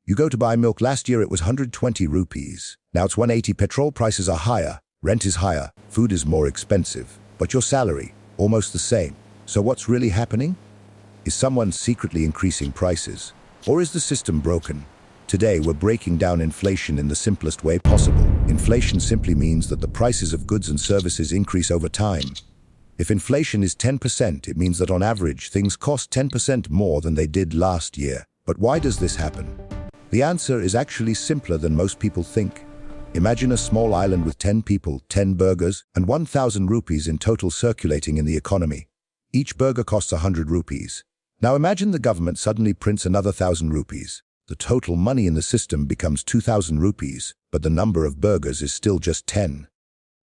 You go to buy milk. Last year it was 120 rupees. Now it's 180. Petrol prices are higher, rent is higher, food is more expensive, but your salary, almost the same. So what's really happening? Is someone secretly increasing prices? Or is the system broken? Today we're breaking down inflation in the simplest way possible. Inflation simply means that the prices of goods and services increase over time. If inflation is 10%, it means that on average things cost 10% more than they did last year. But why does this happen? The answer is actually simpler than most people think. Imagine a small island with 10 people, 10 burgers, and 1,000 rupees in total circulating in the economy. Each burger costs 100 rupees. Now imagine the government suddenly prints another 1,000 rupees. The total money in the system becomes 2,000 rupees, but the number of burgers is still just 10.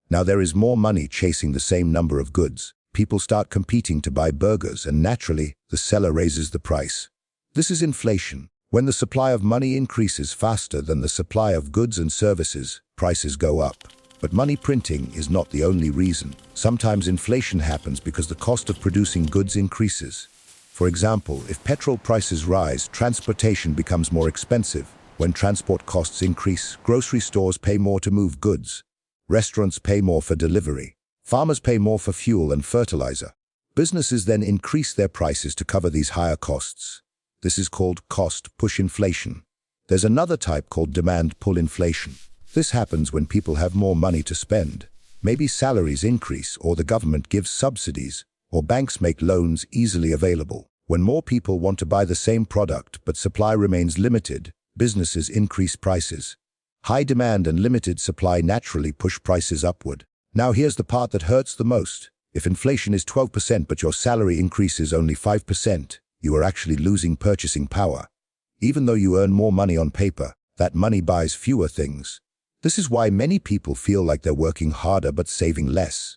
Now there is more money chasing the same number of goods. People start competing to buy burgers, and naturally, the seller raises the price. This is inflation. When the supply of money increases faster than the supply of goods and services, prices go up. But money printing is not the only reason. Sometimes inflation happens because the cost of producing goods increases. For example, if petrol prices rise, transportation becomes more expensive. When transport costs increase, grocery stores pay more to move goods. Restaurants pay more for delivery. Farmers pay more for fuel and fertilizer. Businesses then increase their prices to cover these higher costs. This is called cost-push inflation. There's another type called demand-pull inflation. This happens when people have more money to spend. Maybe salaries increase, or the government gives subsidies, or banks make loans easily available. When more people want to buy the same product but supply remains limited, businesses increase prices. High demand and limited supply naturally push prices upward. Now here's the part that hurts the most. If inflation is 12% but your salary increases only 5%, you are actually losing purchasing power. Even though you earn more money on paper, that money buys fewer things. This is why many people feel like they're working harder but saving less.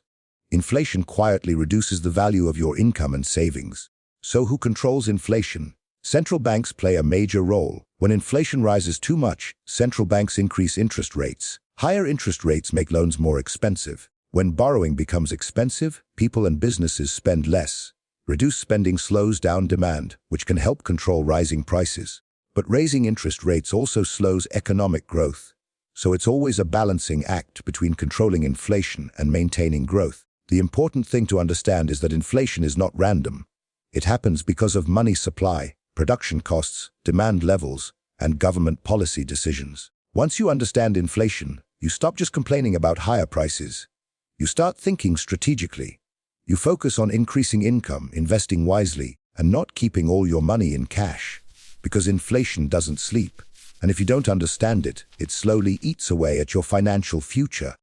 Inflation quietly reduces the value of your income and savings. So who controls inflation? Central banks play a major role. When inflation rises too much, central banks increase interest rates. Higher interest rates make loans more expensive. When borrowing becomes expensive, people and businesses spend less. Reduced spending slows down demand, which can help control rising prices. But raising interest rates also slows economic growth. So it's always a balancing act between controlling inflation and maintaining growth. The important thing to understand is that inflation is not random. It happens because of money supply, production costs, demand levels, and government policy decisions. Once you understand inflation, you stop just complaining about higher prices. You start thinking strategically. You focus on increasing income, investing wisely, and not keeping all your money in cash. Because inflation doesn't sleep. And if you don't understand it, it slowly eats away at your financial future.